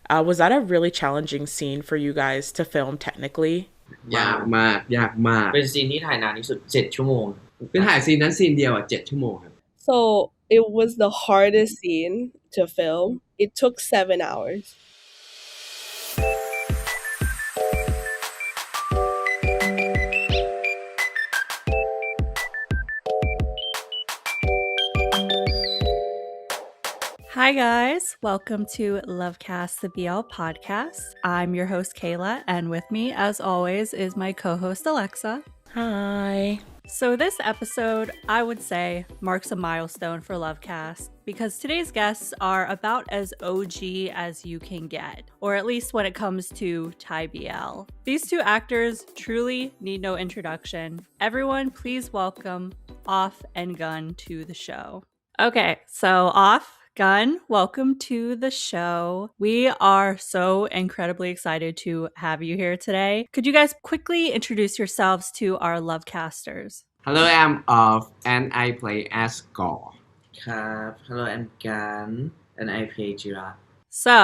Was that a really challenging scene for you guys to film technically? ยากมากยากมากเป็นซีนที่ถ่ายนานที่สุด7 ชั่วโมงเป็นถ่ายซีนนั้นซีนเดียว7 ชั่วโมงครับ So it was the hardest scene to film. It took 7 hours. Hi guys, welcome to Lovecast the BL podcast. I'm your host Kayla, and with me as always is my co-host Alexa. Hi. So this episode, I would say, marks a milestone for Lovecast because today's guests are about as OG as you can get, or at least when it comes to Thai BL. These two actors truly need no introduction. Everyone, please welcome Off and Gun to the show. Okay, so Off, Gun, welcome to the show. We are so incredibly excited to have you here today. Could you guys quickly introduce yourselves to our Lovecasters? Hello, I'm Off and I play as Gaw. ครับ Hello I'm Gan and I play Jira. So,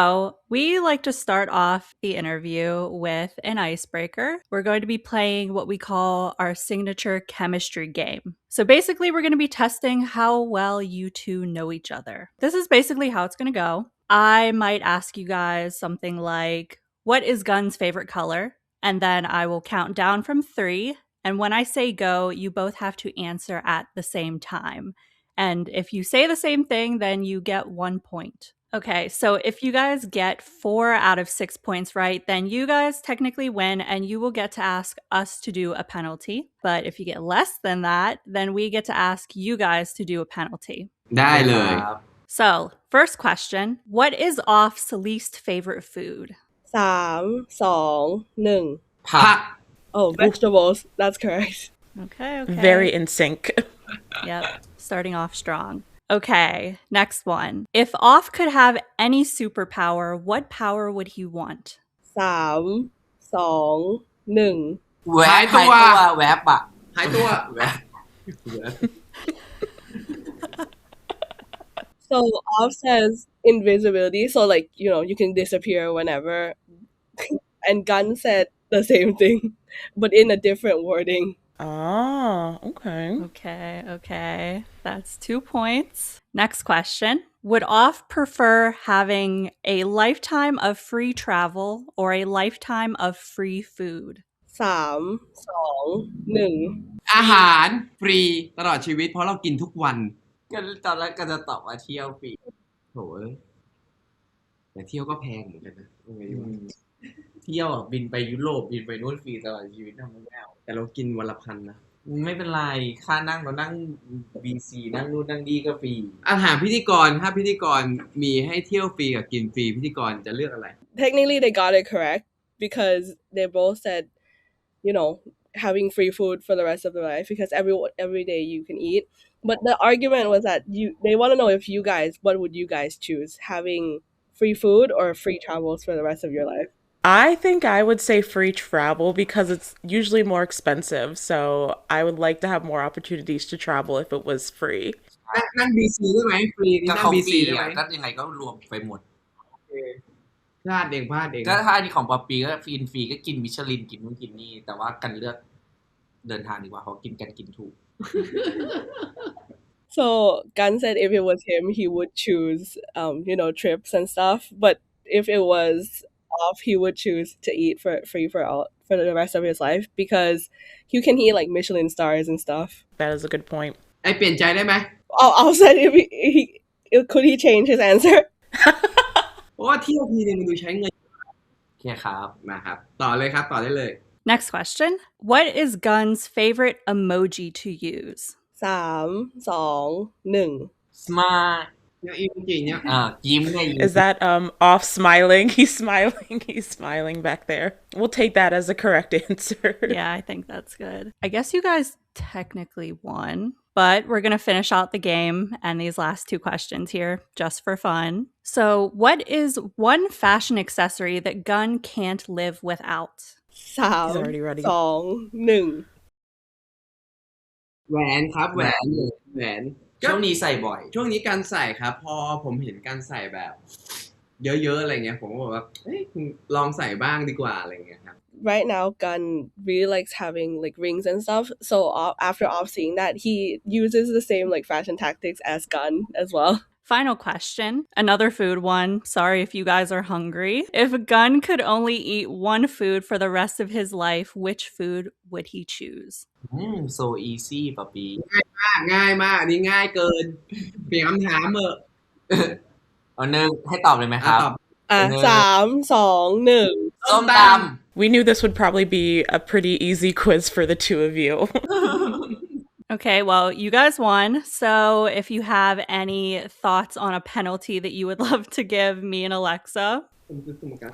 we like to start off the interview with an icebreaker. We're going to be playing what we call our signature chemistry game. So, basically, we're going to be testing how well you two know each other. This is basically how it's going to go. I might ask you guys something like, what is Gun's favorite color? And then I will count down from 3. And when I say go, you both have to answer at the same time. And if you say the same thing, then you get 1 point. Okay, so if you guys get 4 out of 6 points right, then you guys technically win and you will get to ask us to do a penalty. But if you get less than that, then we get to ask you guys to do a penalty. ได้เลย ครับ So, first question, what is Off's least favorite food? 3, 2, 1. ผัก Oh, vegetables. That's correct. Okay. Very in sync. Yep, starting off strong. Okay, next one. If Off could have any superpower, what power would he want? 3, 2, 1. แวบ หายตัว แวบอะ หายตัว แวบ So Off says invisibility. So like, you can disappear whenever. And Gun said the same thing, but in a different wording. Ah, okay. Okay. That's 2 points. Next question. Would Off prefer having a lifetime of free travel or a lifetime of free food? 3, 2, 1. อาหารฟรีตลอดชีวิตเพราะเรากินทุกวัน ก็ตอนแรกก็จะตอบว่าเที่ยวฟรี โถเอ้ยแต่เที่ยวก็แพงเหมือนกันนะเอาไงดีวะ เที่ยวอะบินไปยุโรปบินไปนู่นฟรีตลอดชีวิตทำไม่เอา แต่เรากินวันละ1,000นะ ไม่เป็นไรค่านั่งเรานั่ง BC นั่งนู่นนั่งนี่ก็ฟรี อาหารพิธีกรถ้าพิธีกรมีให้เที่ยวฟรีกับกินฟรีพิธีกรจะเลือกอะไร Technically, they got it correct because they both said, having free food for the rest of their life because every day you can eat. But the argument was that they want to know if you guys, what would you guys choose? Having free food or free travels for the rest of your life? I think I would say free travel because it's usually more expensive. So I would like to have more opportunities to travel if it was free. นั่ง BC ได้ไหมฟรีนี่ ก็ นั่ง เขา BC ฟรี ได้ไหม อะก็ยังไงก็รวมไปหมด พลาดเองพลาดเอง ก็ถ้าอันนี้ของป๊อปปี้ก็ฟรีก็กินมิชลินกินนู่นกินนี่แต่ว่ากันเลือกเดินทางดีกว่าเพราะกินกันกินถูก So Gun said if it was him, he would choose, trips and stuff. But if it was Off, he would choose to eat for free for the rest of his life because you can eat like Michelin stars and stuff. That is a good point. ไอเปลี่ยนใจได้ไหม I'll say could he change his answer? เพราะว่าเที่ยวทีนึงมันดูใช้เงิน โอเคครับ นะครับต่อเลยครับต่อได้เลย Next question. What is Gun's favorite emoji to use? 3, 2, 1. smart เนี่ยอีจริงเนี่ย ยิ้มไงยิ้ม Is that Off smiling? He's smiling. He's smiling back there. We'll take that as a correct answer. Yeah, I think that's good. I guess you guys technically won, but we're going to finish out the game and these last 2 questions here just for fun. So, what is one fashion accessory that Gun can't live without? 3, He's already ready. 2, 1. แหวนครับแหวนแหวน ช่วงนี้ใส่บ่อย ช่วงนี้การใส่ครับพอผมเห็นการใส่แบบ เยอะๆอะไรเงี้ยผมก็บอกว่าเอ้ยลองใส่บ้างดีกว่าอะไรเงี้ยครับ Right now, Gun really likes having like rings and stuff. So after off seeing that, he uses the same like fashion tactics as Gun as well. Final question, another food one. Sorry if you guys are hungry. If Gun could only eat one food for the rest of his life, which food would he choose? so easy ปะปี ง่ายมากอันนี้ง่ายเกินเปลี่ยนคำถามเถอะ เอาหนึ่งให้ตอบเลยไหมครับ ตอบ 3, 2, 1. ส้มต We knew this would probably be a pretty easy quiz for the two of you. Okay, well, you guys won. So if you have any thoughts on a penalty that you would love to give me and Alexa.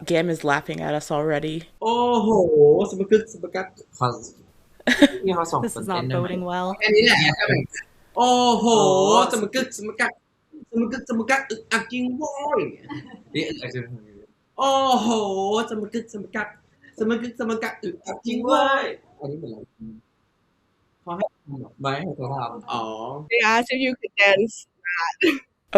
Gam is laughing at us already. โอ้โหสมกึกสมกัด ำเขาที่เขาส่ง This คน is เต้น not ได้ไหม boding well. อันนี้แหละโอ้โหสมกึกสมกัดสมกึกสมกัดอึกอักจริงโว้ย นี่อาจจะ โอ้โหสมกึกสมกัดสมกึกสมกัดอึกอักจริงเว้ย อันนี้เป็นอะไรเขาให้ไม่ให้เขาทำ อ๋อ They asked if you could dance.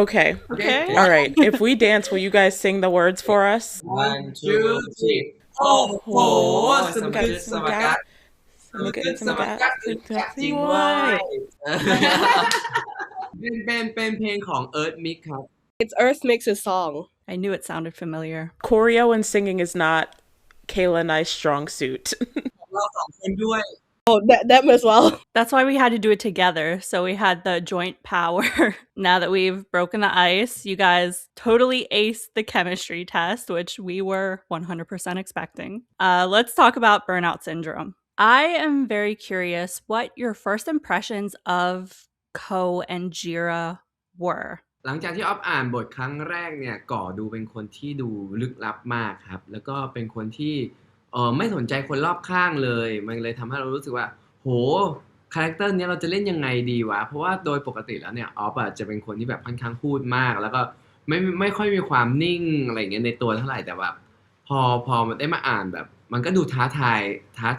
Okay. Okay. All right. If we dance, will you guys sing the words for us? one two three โอ้โหสมกึกสมกัด จริงเว้ยเป็นเพลงของ Earth Mix ครับ It's Earth Mix's song. I knew it sounded familiar. Choreo and singing is not Kayla and I's strong suit. เราสองคนด้วย Oh, them as well. That's why we had to do it together. So we had the joint power. Now that we've broken the ice, you guys totally aced the chemistry test, which we were 100% expecting. Let's talk about burnout syndrome. I am very curious what your first impressions of Ko and Jira were. หลังจากที่ออฟอ่านบทครั้งแรกเนี่ยก่อดูเป็นคนที่ดูลึกลับมากครับแล้วก็เป็นคนที่ไม่สนใจคนรอบข้างเลยมันเลยทำให้เรารู้สึกว่าโหคาแรคเตอร์เนี้ยเราจะเล่นยังไงดีวะเพราะว่าโดยปกติแล้วเนี่ยออฟจะเป็นคนที่แบบค่อนข้างพูดมากแล้วก็ไม่ค่อยมีความนิ่งอะไรอย่างเงี้ยในตัวเท่าไหร่แต่แบบพอมันได้มาอ่านแบบมันก็ดูท้า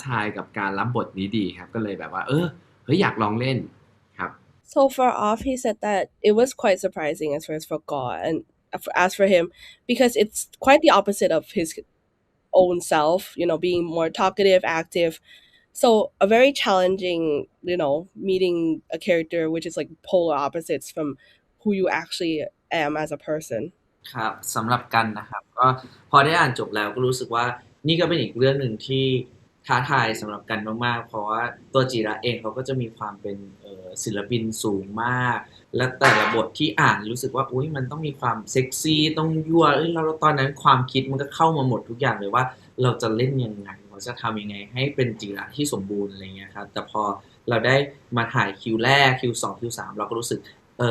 ทายกับการรับบทนี้ดีครับก็เลยแบบว่าเฮ้ยอยากลองเล่นครับ So for off, he said that it was quite surprising as first for God and as for him, because it's quite the opposite of his own self, being more talkative, active. So a very challenging, meeting a character which is like polar opposites from who you actually am as a person. ครับสำหรับกันนะครับก็พอได้อ่านจบแล้วก็รู้สึกว่านี่ก็เป็นอีกเรื่องหนึ่งที่ท้าทายสำหรับกันมากๆเพราะว่าตัวจิระเองเขาก็จะมีความเป็นศิลปินสูงมากและแต่ละบทที่อ่านรู้สึกว่าอุ๊ยมันต้องมีความเซ็กซี่ต้องยั่วเราตอนนั้นความคิดมันก็เข้ามาหมดทุกอย่างเลยว่าเราจะเล่นยังไงเราจะทำยังไงให้เป็นจิระที่สมบูรณ์อะไรเงี้ยครับแต่พอเราได้มาถ่ายคิวแรกคิว2คิว3เราก็รู้สึกเ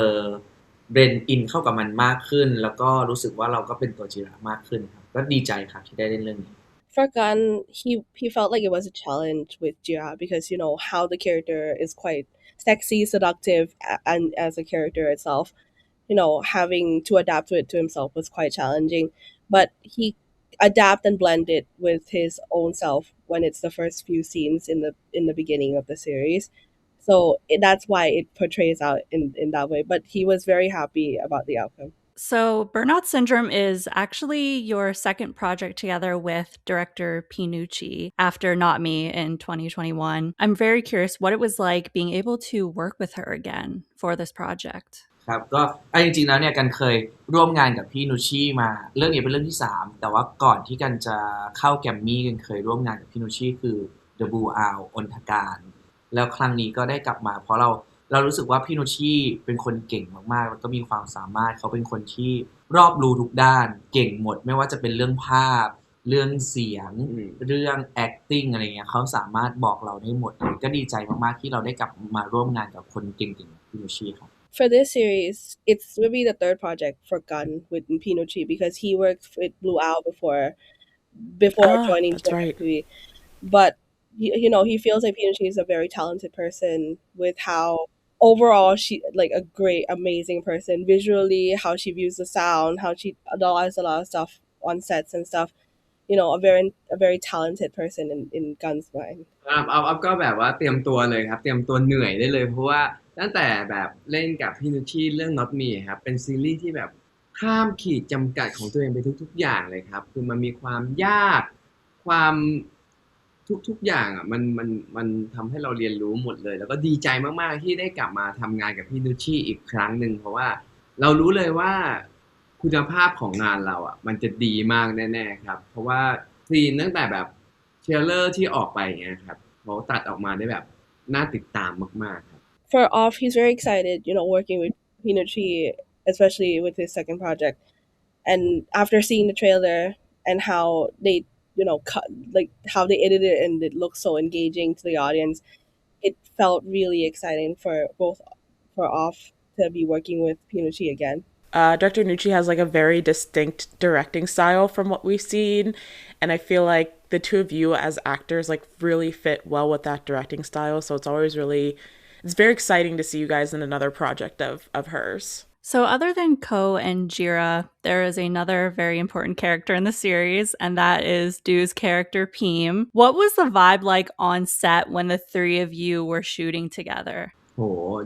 บรนอินเข้ากับมันมากขึ้นแล้วก็รู้สึกว่าเราก็เป็นตัวจิระมากขึ้นครับก็ดีใจครับที่ได้เล่นเรื่องนี้ For Gun, he felt like it was a challenge with Jira because how the character is quite sexy, seductive, and as a character itself, having to adapt to it to himself was quite challenging. But he adapt and blend it with his own self when it's the first few scenes in the beginning of the series. So that's why it portrays out in that way. But he was very happy about the outcome. So Burnout Syndrome is actually your second project together with director Pinucci after Not Me in 2021. I'm very curious what it was like being able to work with her again for this project. ครับก็จริงๆแล้วเนี่ยกันเคยร่วมงานกับพี่นุชชี่มาเรื่องนี้เป็นเรื่องที่3แต่ว่าก่อนที่กันจะเข้าแกรมมี่กันเคยร่วมงานกับพี่นุชชี่คือ The Blue Owl อนทการแล้วครั้งนี้ก็ได้กลับมาเพราะเรารู้สึกว่าพี่นุชชี่เป็นคนเก่งมากๆแล้วก็มีความสามารถเขาเป็นคนที่รอบรู้ทุกด้านเก่งหมดไม่ว่าจะเป็นเรื่องภาพเรื่องเสียงเรื่อง acting อะไรเงี้ยเขาสามารถบอกเราได้หมดเลยก็ดีใจมากๆที่เราได้กลับมาร่วมงานกับคนเก่งๆพี่นุชชี่ครับFor this series, it's will be the third project for Gun with Pinucci because he worked with Blue Owl before joining right. But he feels like Pinucci is a very talented person with how overall she like a great, amazing person visually, how she views the sound, how she does a lot of stuff on sets and stuff. A very talented person in Gun's mind. เอาก็แบบว่าเตรียมตัวเลยครับเตรียมตัวเหนื่อยได้เลยเพราะว่าตั้งแต่แบบเล่นกับพี่นุชชี่เรื่อง Not Me ครับเป็นซีรีส์ที่แบบ ข้ามขีดจำกัดของตัวเองไปทุกๆอย่างเลยครับคือมันมีความยากความทุกๆอย่างอ่ะมันทำให้เราเรียนรู้หมดเลยแล้วก็ดีใจมากๆที่ได้กลับมาทำงานกับพี่นุชชี่อีกครั้งหนึ่งเพราะว่าเรารู้เลยว่าคุณภาพของงานเราอ่ะมันจะดีมากแน่ๆครับเพราะว่าซีนตั้งแต่แบบเทรลเลอร์ที่ออกไปอย่างเงี้ยครับเขาตัดออกมาได้แบบน่าติดตามมากๆครับ For Off, he's very excited, working with Pinucci, especially with his second project. And after seeing the trailer and how they, cut like how they edited it and it looks so engaging to the audience, it felt really exciting for Off to be working with Pinucci again. Director Nucci has like a very distinct directing style from what we've seen, and I feel like the two of you as actors like really fit well with that directing style. So it's very exciting to see you guys in another project of hers. So, other than Ko and Jira, there is another very important character in the series, and that is Doo's character, Peem. What was the vibe like on set when the three of you were shooting together? โห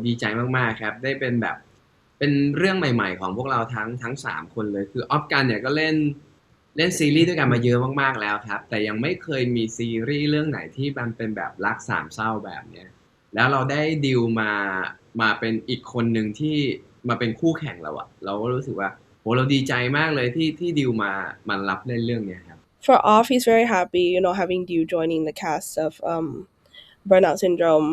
ดีใจมากๆครับได้เป็นแบบเป็นเรื่องใหม่ๆของพวกเราทั้ง3คนเลยคือออฟกันเนี่ยก็เล่นซีรีส์ด้วยกันมาเยอะมากๆแล้วครับแต่ยังไม่เคยมีซีรีส์เรื่องไหนที่มันเป็นแบบรักสามเศร้าแบบเนี้ยแล้วเราได้ดีลมาเป็นอีกคนหนึ่งที่มาเป็นคู่แข่งเราอะเราก็รู้สึกว่าโหเราดีใจมากเลยที่ดีลมารับเล่นเรื่องเนี้ยครับ For Off, he's very happy, having Dew joining the cast of Burnout Syndrome,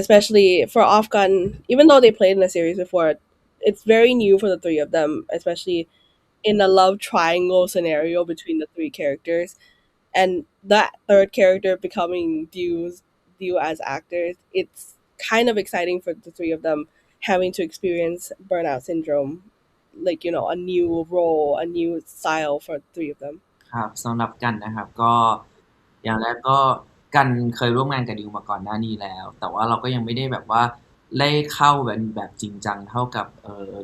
especially for Off Gun. Even though they played in the series before, it's very new for the three of them, especially in a love triangle scenario between the three characters. And that third character becoming Dew as actors, it's kind of exciting for the three of them having to experience Burnout Syndrome, like, a new role, a new style for the three of them. ครับสำหรับกันนะครับก็อย่างแรกก็กันเคยร่วมงานกับดิวมาก่อนหน้านี้แล้ว แต่ว่าเราก็ยังไม่ได้แบบว่าได้เข้าแบบจริงจังเท่ากับ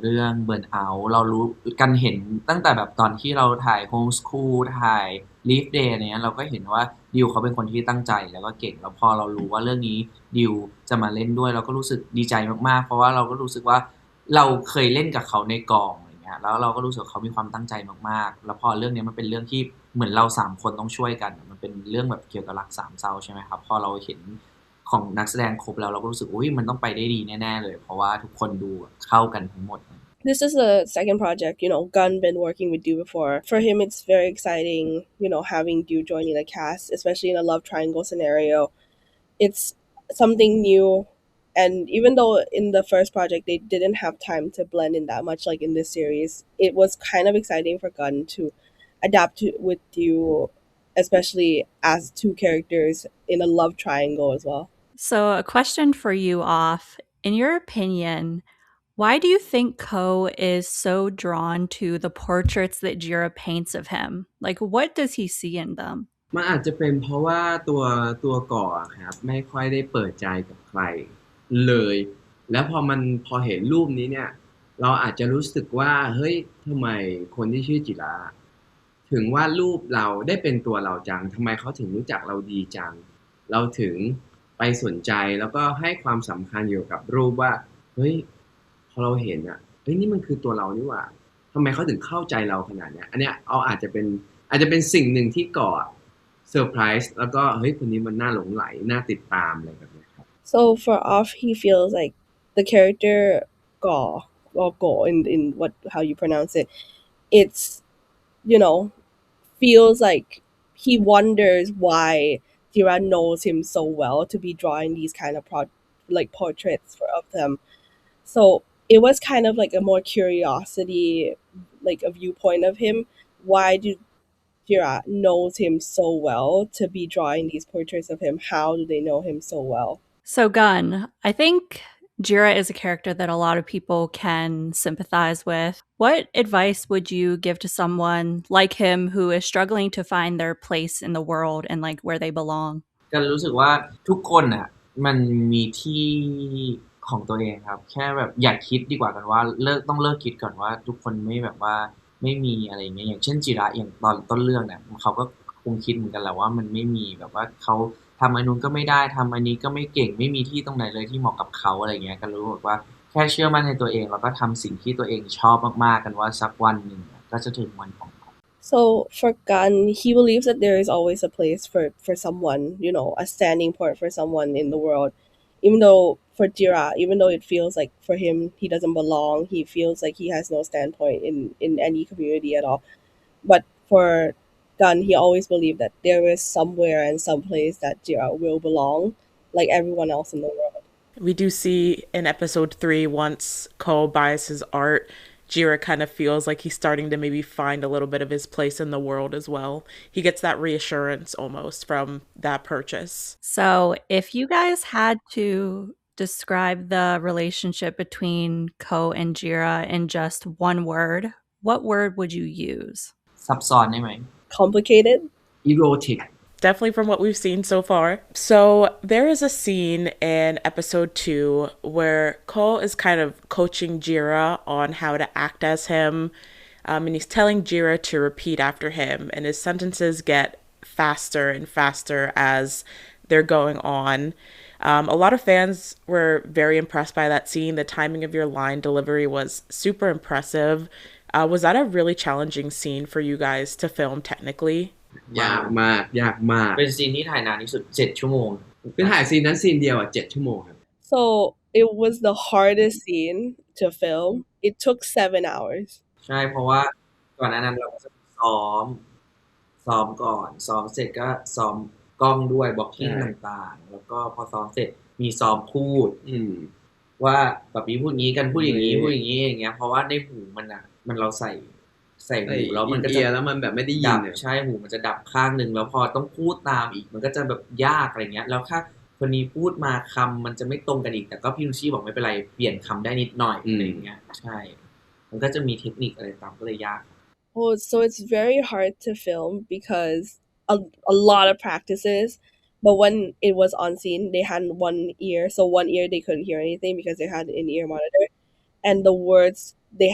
เรื่องเบิร์นเอาท์เรารู้กันเห็นตั้งแต่แบบตอนที่เราถ่ายโฮมสคูลถ่ายลีฟเดย์เนี้ยเราก็เห็นว่าดิวเขาเป็นคนที่ตั้งใจแล้วก็เก่งแล้วพอเรารู้ว่าเรื่องนี้ดิวจะมาเล่นด้วยเราก็รู้สึกดีใจมากๆเพราะว่าเราก็รู้สึกว่าเราเคยเล่นกับเขาในกองแล้วเราก็รู้สึกเขามีความตั้งใจมากๆแล้วพอเรื่องนี้มันเป็นเรื่องที่เหมือนเรา3คนต้องช่วยกันมันเป็นเรื่องแบบเกี่ยวกับรักสามเศร้าใช่ไหมครับพอเราเห็นของนักแสดงครบแล้วเราก็รู้สึกอุ๊ยมันต้องไปได้ดีแน่ๆเลยเพราะว่าทุกคนดูเข้ากันทั้งหมด This is the second project, Gun been working with Dew before. For him, it's very exciting, having Dew joining the cast, especially in a love triangle scenario. It's something new. And even though in the first project they didn't have time to blend in that much like in this series, it was kind of exciting for Gun to adapt with you, especially as two characters in a love triangle as well. So, a question for you, Off. In your opinion, why do you think Ko is so drawn to the portraits that Jira paints of him? Like, what does he see in them? มันอาจจะเป็นเพราะว่าตัวก่อครับไม่ค่อยได้เปิดใจกับใครเลยแล้วพอเห็นรูปนี้เนี่ยเราอาจจะรู้สึกว่าเฮ้ยทำไมคนที่ชื่อจิระถึงวาดรูปเราได้เป็นตัวเราจังทำไมเขาถึงรู้จักเราดีจังเราถึงไปสนใจแล้วก็ให้ความสำคัญเกี่ยวกับรูปว่าเฮ้ยพอเราเห็นเฮ้ยนี่มันคือตัวเรานี่หว่าทำไมเขาถึงเข้าใจเราขนาดเนี้ยอันเนี้ยอาจจะเป็นสิ่งหนึ่งที่ก่อเซอร์ไพรส์แล้วก็เฮ้ยคนนี้มันน่าหลงไหลน่าติดตามอะไรแบบนี้ครับ So for Off, he feels like the character Go in what how you pronounce it, it's feels like he wonders why Jira knows him so well to be drawing these kind of portraits of them. So it was kind of like a more curiosity, like a viewpoint of him. Why do Jira knows him so well to be drawing these portraits of him? How do they know him so well? So, Gun, I think Jira is a character that a lot of people can sympathize with. What advice would you give to someone like him who is struggling to find their place in the world and like where they belong? กันรู้สึกว่าทุกคนมันมีที่ของตัวเองครับแค่แบบอย่าคิดดีกว่ากันว่าต้องเลิกคิดก่อนว่าทุกคนไม่แบบว่าไม่มีอะไรอย่างเงี้ยอย่างเช่นจิระอย่างตอนต้นเรื่องเนี่ยเขาก็คงคิดเหมือนกันแหละว่ามันไม่มีแบบว่าเขาทำอันนู้นก็ไม่ได้ทำอันนี้ก็ไม่เก่งไม่มีที่ตรงไหนเลยที่เหมาะกับเขาอะไรเงี้ยกันรู้ว่า แค่เชื่อมั่นในตัวเองแล้วก็ทำสิ่งที่ตัวเองชอบมากๆกันว่าสักวันหนึ่งก็จะถึงวันของเขา So for Gun, he believes that there is always a place for someone, a standing point for someone in the world. Even though for Jira, even though it feels like for him he doesn't belong, he feels like he has no standpoint in any community at all. But for Gun, he always believed that there is somewhere and some place that Jira will belong, like everyone else in the world. We do see in episode 3, once Cole buys his art, Jira kind of feels like he's starting to maybe find a little bit of his place in the world as well. He gets that reassurance almost from that purchase. So, if you guys had to describe the relationship between Ko and Jira in just one word, what word would you use? ซับซ้อนได้ไหม Complicated? erotic Definitely from what we've seen so far. So there is a scene in episode 2 where Cole is kind of coaching Jira on how to act as him. And he's telling Jira to repeat after him, and his sentences get faster and faster as they're going on. A lot of fans were very impressed by that scene. The timing of your line delivery was super impressive. Was that a really challenging scene for you guys to film technically? ยากมากยากมาก เป็นซีนที่ถ่ายนานที่สุด7 ชั่วโมง เป็นถ่ายซีนนั้นซีนเดียว7 ชั่วโมงครับ So it was the hardest scene to film. It took 7 hours. ใช่เพราะว่าก่อนหน้านั้นเราก็จะซ้อมก่อนซ้อมเสร็จก็ซ้อมกล้องด้วยบล็อกกิ้งต่างๆแล้วก็พอซ้อมเสร็จมีซ้อมพูดว่าแบบนี้พูดงี้กันพูดอย่างนี้พูดอย่างนี้อย่างเงี้ยเพราะว่าในหูมันเราใส่หูแล้วมันก็จะแล้วมันแบบไม่ได้ยินใช่หูมันจะดับข้างนึงแล้วพอต้องพูดตามอีกมันก็จะแบบยากอะไรเงี้ยแล้วถ้าคนนี้พูดมาคำมันจะไม่ตรงกันอีกแต่ก็พี่นุชชี่บอกไม่เป็นไรเปลี่ยนคำได้นิดหน่อยอะไรเงี้ยใช่มันก็จะมีเทคนิคอะไรตามก็เลยยาก Oh, so it's very hard to film because a lot of practices. But when it was on scene, they had one ear, so one ear they couldn't hear anything because they had an in-ear monitor, and the words they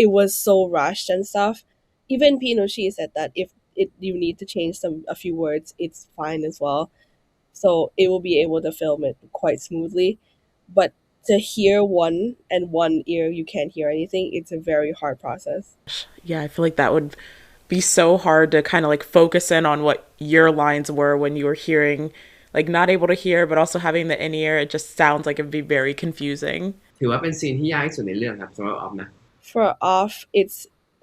it was so rushed and stuff. Even Pinochet said that if you need to change a few words, it's fine as well. So it will be able to film it quite smoothly. But to hear one and one ear you can't hear anything, it's a very hard process. Yeah, I feel like that would be so hard to kind of like focus in on what your lines were when you were hearing, like not able to hear, but also having the in-ear. It just sounds like it'd be very confusing. ถือว่าเป็นซีนที่ยากที่สุดในเรื่องครับสำหรับออฟนะ For Off, it's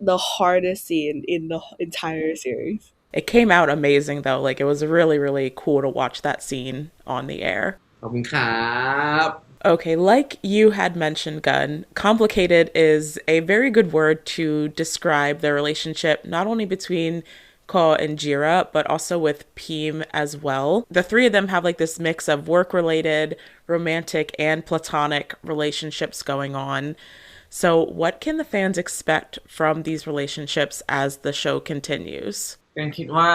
the hardest scene in the entire series. It came out amazing though. Like it was really, really cool to watch that scene on the air. ขอบคุณครับ Okay, like you had mentioned, Gun, complicated is a very good word to describe the relationship not only between Ko and Jira, but also with Pim as well. The three of them have like this mix of work-related, romantic, and platonic relationships going on. So what can the fans expect from these relationships as the show continues? ยังคิดว่า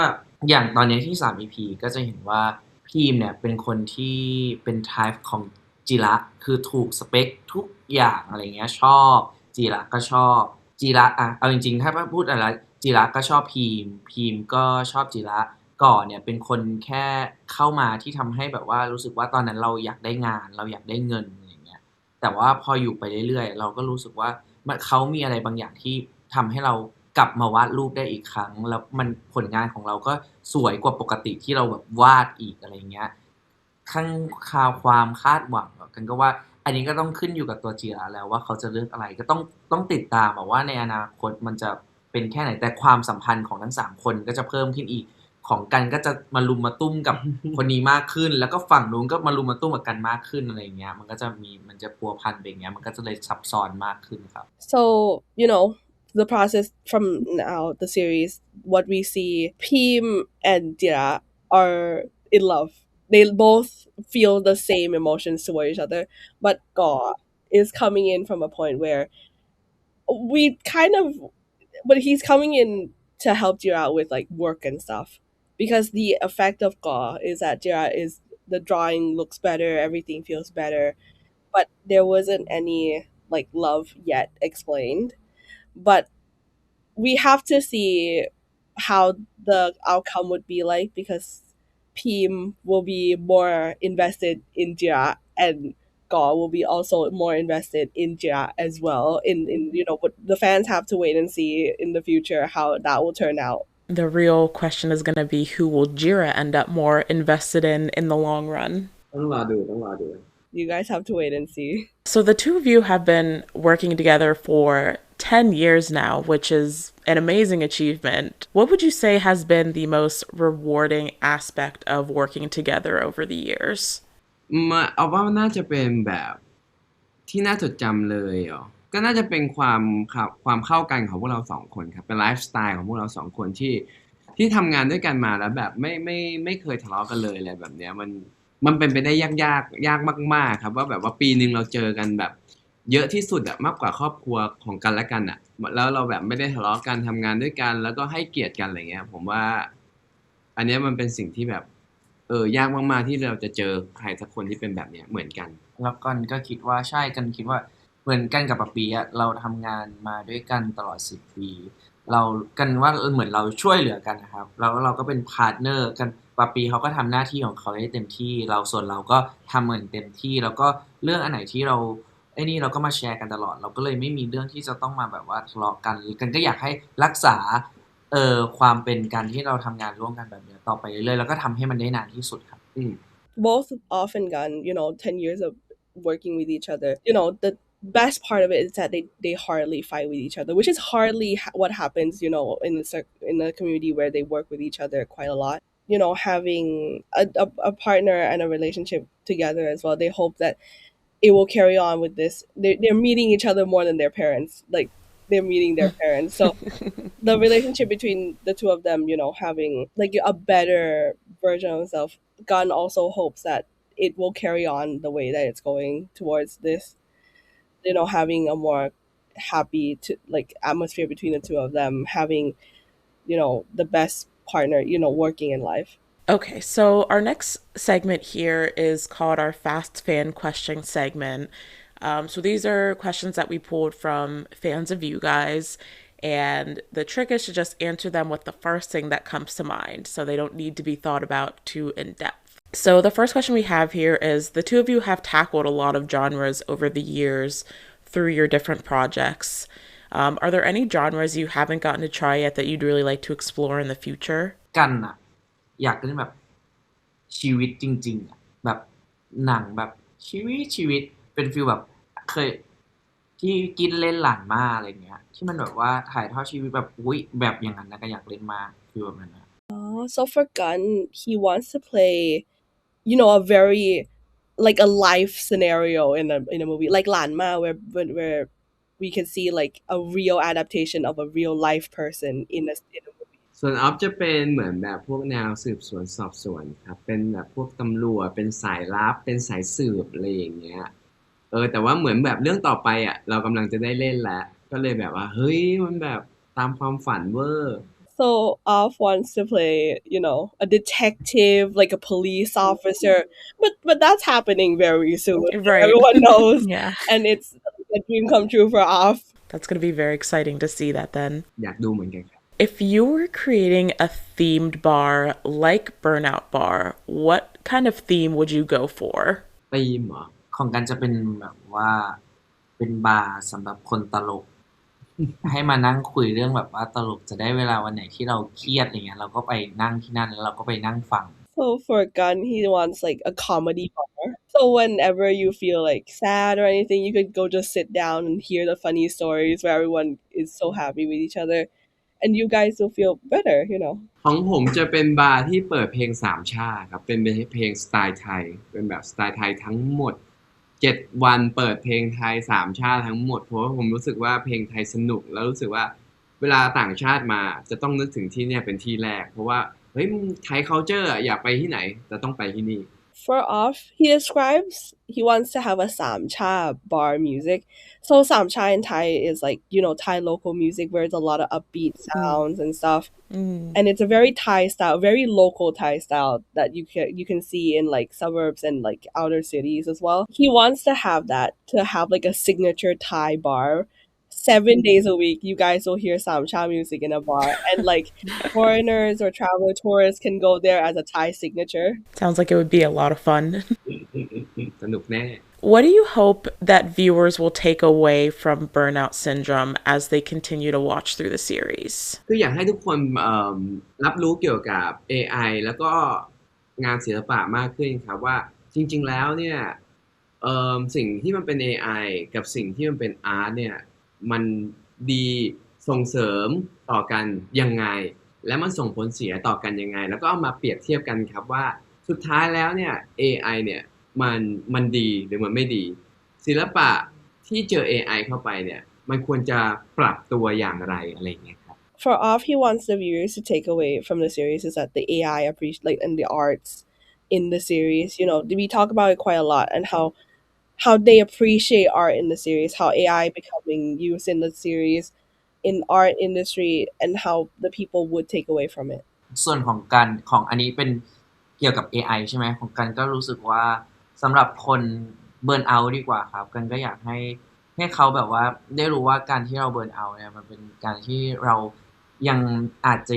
อย่างตอนนี้ที่3 EP ก็จะเห็นว่าพีมเนี่ยเป็นคนที่เป็น type ของจิระคือถูกสเปคทุกอย่างอะไรเงี้ยชอบจิระก็ชอบจิระเอาจริงๆถ้าพูดอะไรจิระก็ชอบพีมก็ชอบจิระก่อนเนี่ยเป็นคนแค่เข้ามาที่ทำให้แบบว่ารู้สึกว่าตอนนั้นเราอยากได้งานเราอยากได้เงินอะไรเงี้ยแต่ว่าพออยู่ไปเรื่อยๆเราก็รู้สึกว่าเขามีอะไรบางอย่างที่ทำให้เรากลับมาวาดรูปได้อีกครั้งแล้วมันผลงานของเราก็สวยกว่าปกติที่เราแบบวาดอีกอะไรเงี้ยข้างคาวความคาดหวังกันก็ว่าอันนี้ก็ต้องขึ้นอยู่กับตัวจิระแล้วว่าเขาจะเลือกอะไรก็ต้องติดตามว่าในอนาคตมันจะเป็นแค่ไหนแต่ความสัมพันธ์ของทั้ง3คนก็จะเพิ่มขึ้นอีกของกันก็จะมาลุมมาตุ้มกับ คนนี้มากขึ้นแล้วก็ฝั่งนู้นก็มาลุมมาตุ้มกับกันมากขึ้นอะไรเงี้ยมันก็จะมันจะพัวพันไปอย่างเงี้ยมันก็จะเลยซับซ้อนมากขึ้นครับ So the process from now the series what we see Pim and Jira are in love. They both feel the same emotions toward each other, but Go is coming in from a point where but he's coming in to help Jira with like work and stuff because the effect of Go is that Jira is the drawing looks better, everything feels better, but there wasn't any like love yet explained. But we have to see how the outcome would be like because Pim will be more invested in Jira and Gaw will be also more invested in Jia as well. In but the fans have to wait and see in the future how that will turn out. The real question is going to be who will Jira end up more invested in the long run? ต้องรอดู You guys have to wait and see. So the two of you have been working together for 10 years now, which is an amazing achievement. What would you say has been the most rewarding aspect of working together over the years? เอาว่าน่าจะเป็นแบบที่น่าจดจำเลยก็น่าจะเป็นความเข้ากันของพวกเราสองคนครับเป็นไลฟ์สไตล์ของพวกเราสองคนที่ทำงานด้วยกันมาแล้วแบบไม่เคยทะเลาะกันเลยอะไรแบบเนี้ยมันเป็นไปได้ยากมากๆครับว่าแบบว่าปีนึงเราเจอกันแบบเยอะที่สุดมากกว่าครอบครัวของกันและกันแล้วเราแบบไม่ได้ทะเลาะกันทำงานด้วยกันแล้วก็ให้เกียรติกันอะไรเงี้ยผมว่าอันนี้มันเป็นสิ่งที่แบบยากมากๆที่เราจะเจอใครสักคนที่เป็นแบบเนี้ยเหมือนกันแล้วกันก็คิดว่าใช่กันคิดว่าเหมือนกันกับปะปีอะเราทำงานมาด้วยกันตลอด10 ปีเรากันว่าเหมือนเราช่วยเหลือกันนะครับแล้วเราก็เป็นพาร์ทเนอร์กันปะปีเขาก็ทำหน้าที่ของเขาได้เต็มที่ส่วนเราก็ทำเหมือนเต็มที่แล้วก็เรื่องอันไหนที่เรานี่เราก็มาแชร์กันตลอดเราก็เลยไม่มีเรื่องที่จะต้องมาแบบว่าทะเลาะกันกันก็อยากให้รักษาความเป็นกันที่เราทำงานร่วมกันแบบนี้ต่อไปเรื่อยๆแล้วก็ทำให้มันได้นานที่สุดครับBoth Off and Gun 10 years of working with each other, the best part of it is that they hardly fight with each other, which is hardly what happens, in the community where they work with each other quite a lot. Having a partner and a relationship together as well, they hope that it will carry on with this. They're meeting each other more than their parents. Like, they're meeting their parents. So the relationship between the two of them, having like a better version of themselves, Gun also hopes that it will carry on the way that it's going towards this, having a more happy atmosphere between the two of them, having, the best partner, working in life. Okay, so our next segment here is called our Fast Fan Question segment. So these are questions that we pulled from fans of you guys, and the trick is to just answer them with the first thing that comes to mind, so they don't need to be thought about too in depth. So the first question we have here is, the two of you have tackled a lot of genres over the years through your different projects. Are there any genres you haven't gotten to try yet that you'd really like to explore in the future? กันอะอยากเล่นแบบชีวิตจริงๆอะแบบหนังแบบชีวิตเป็นฟีลแบบเคยที่กินเล่นหลานมาอะไรเงี้ยที่มันแบบว่าถ่ายทอดชีวิตแบบแบบอย่างนั้นนะก็อยากเล่นมากฟีลแบบนั้นนะ So for Gun, he wants to play, a very like a life scenario in a movie like Lanma, where we can see like a real adaptation of a real life person in a movie. ส่วนออฟจะเป็นเหมือนแบบพวกแนวสืบสวนสอบสวนครับเป็นแบบพวกตำรวจเป็นสายลับเป็นสายสืบอะไรอย่างเงี้ยแต่ว่าเหมือนแบบเรื่องต่อไปเรากำลังจะได้เล่นแล้วก็เลยแบบว่าเฮ้ยมันแบบตามความฝันเวอร์ So Off wants to play, a detective, like a police officer, but that's happening very soon. Right. Everyone knows. Yeah. And it's a dream come true for Off. That's going to be very exciting to see that then. อยากดูเหมือนกันครับ If you were creating a themed bar like Burnout Bar, what kind of theme would you go for? ธีมเหรอ ของกันจะเป็นแบบว่าเป็นบาร์สำหรับคนตลก ให้มานั่งคุยเรื่องแบบว่าตลกจะได้เวลาวันไหนที่เราเครียดอะไรเงี้ยเราก็ไปนั่งที่นั่นแล้วเราก็ไปนั่งฟัง So for Gun, he wants like a comedy bar. So whenever you feel like sad or anything, you could go just sit down and hear the funny stories where everyone is so happy with each other, and you guys will feel better, ของผมจะเป็นบาร์ที่เปิดเพลงสามชาติครับเป็นเพลงสไตล์ไทยเป็นแบบสไตล์ไทยทั้งหมด7 วันเปิดเพลงไทย3ชาติทั้งหมดเพราะว่าผมรู้สึกว่าเพลงไทยสนุกแล้วรู้สึกว่าเวลาต่างชาติมาจะต้องนึกถึงที่เนี่ยเป็นที่แรกเพราะว่าเฮ้ยไทย culture อยากไปที่ไหนจะต้องไปที่นี่ For Off, he describes he wants to have a samcha bar music. So samcha in Thai is like, Thai local music where it's a lot of upbeat sounds and stuff. And it's a very Thai style, very local Thai style that you can see in like suburbs and like outer cities as well. He wants to have that, to have like a signature Thai bar. 7 days a week, you guys will hear samcha music in a bar, and like foreigners or traveler tourists can go there as a Thai signature. Sounds like it would be a lot of fun. สนุกแน่ What do you hope that viewers will take away from Burnout Syndrome as they continue to watch through the series? คืออยากให้ทุกคนรับรู้เกี่ยวกับ AI แล้วก็งานศิลปะมากขึ้นครับว่าจริงๆแล้วเนี่ยสิ่งที่มันเป็น AI กับสิ่งที่มันเป็นอาร์ตเนี่ยมันดีส่งเสริมต่อกันยังไงและมันส่งผลเสียต่อกันยังไงแล้วก็เอามาเปรียบเทียบกันครับว่าสุดท้ายแล้วเนี่ย AI เนี่ยมันดีหรือมันไม่ดีศิลปะที่เจอ AI เข้าไปเนี่ยมันควรจะปรับตัวอย่างไรอะไรอย่างเงี้ยครับ For off, he wants the viewers to take away from the series is that the AI appreciate like and the arts in the series. You know, we talk about it quite a lot and how they appreciate art in the series, how AI becoming used in the series in art industry, and how the people would take away from it. ส่วนของกันของอันนี้เป็นเกี่ยวกับ AI ใช่ไหมของกันก็รู้สึกว่าสำหรับคนเบิร์นเอาท์ดีกว่าครับกันก็อยากให้เขาแบบว่าได้รู้ว่าการที่เราเบิร์นเอาท์เนี่ยมันเป็นการที่เรายังอาจจะ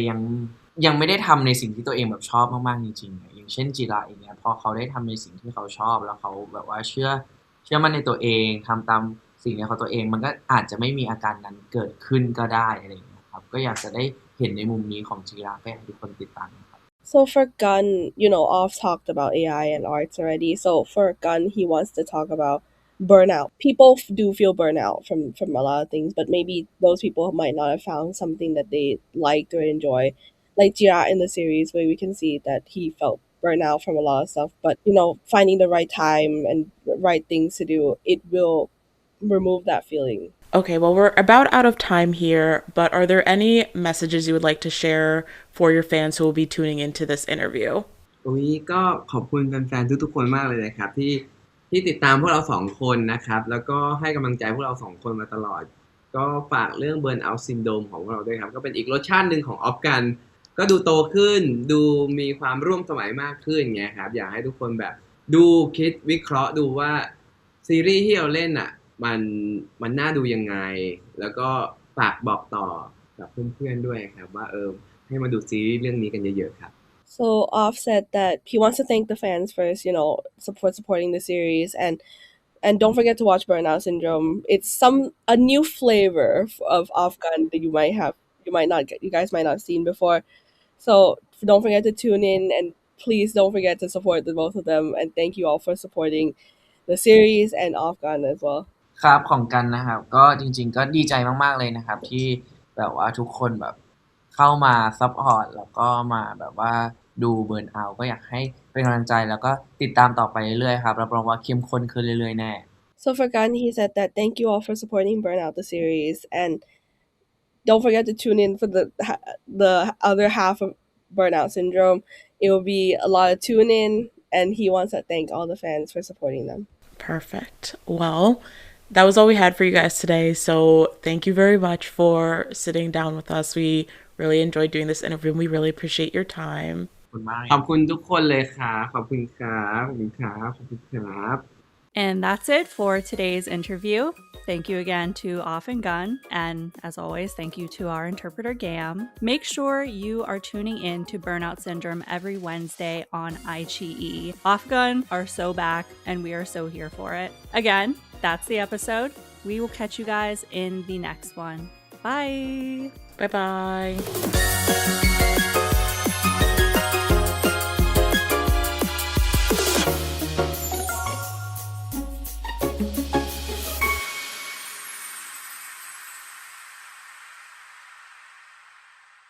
ยังไม่ได้ทำในสิ่งที่ตัวเองแบบชอบมากๆจริงๆอย่างเช่นจิระอย่างเงี้ยพอเขาได้ทำในสิ่งที่เขาชอบแล้วเขาแบบว่าเชื่อมั่นในตัวเองทำตามสิ่งนี้ของตัวเองมันก็อาจจะไม่มีอาการนั้นเกิดขึ้นก็ได้อะไรอย่างเงี้ยครับก็อยากจะได้เห็นในมุมนี้ของจิระก็อยากให้ทุกคนติดตามนะครับ So for Gun, you know, Off talked about AI and arts already. So for Gun, he wants to talk about burnout. People do feel burnout from a lot of things, but maybe those people might not have found something that they liked or enjoy. Like Jira in the series, where we can see that he felt burnout from a lot of stuff. But you know, finding the right time and the right things to do, it will remove that feeling. Okay, well, we're about out of time here, but are there any messages you would like to share for your fans who will be tuning into this interview? ตรงนี้ก็ขอบคุณแฟนๆทุกๆคนมากเลยนะครับที่ติดตามพวกเรา2คนนะครับแล้วก็ให้กำลังใจพวกเรา2คนมาตลอดก็ฝากเรื่อง Burnout Syndrome ของพวกเราด้วยครับก็เป็นอีกรสชาติหนึ่งของออฟกันก็ดูโตขึ้นดูมีความร่วมสมัยมากขึ้นไงครับอยากให้ทุกคนแบบดูคิดวิเคราะห์ดูว่าซีรีส์ที่เราเล่นอ่ะมันน่าดูยังไงแล้วก็ฝากบอกต่อกับเพื่อนๆด้วยครับว่าให้มาดูซีรีส์เรื่องนี้กันเยอะๆครับ So Off said that he wants to thank the fans first, you know, for supporting the series and don't forget to watch Burnout Syndrome. It's a new flavor of Off Gun that you guys might not have seen before. So don't forget to tune in and please don't forget to support the both of them and thank you all for supporting the series and Off Gun as well. ครับของกันนะครับก็จริงๆก็ดีใจมากๆเลยนะครับที่แบบว่าทุกคนแบบเข้ามาซัพพอร์ตแล้วก็มาแบบว่าดูเบิร์นเอาท์ก็อยากให้เป็นกำลังใจแล้วก็ติดตามต่อไปเรื่อยๆครับรับรองว่าเข้มข้นขึ้นเรื่อยๆแน่ So for Gun, he said that thank you all for supporting Burnout the series and don't forget to tune in for the other half of Burnout Syndrome. It will be a lot of tune in and he wants to thank all the fans for supporting them. Perfect. Well, that was all we had for you guys today. So thank you very much for sitting down with us. We really enjoyed doing this interview and we really appreciate your time. ขอบคุณทุกคนเลยครับขอบคุณครับขอบคุณครับขอบคุณครับ And that's it for today's interview. Thank you again to Off and Gun. And as always, thank you to our interpreter, Gam. Make sure you are tuning in to Burnout Syndrome every Wednesday on iQIYI. Off Gun are so back, and we are so here for it. Again, that's the episode. We will catch you guys in the next one. Bye. Bye-bye.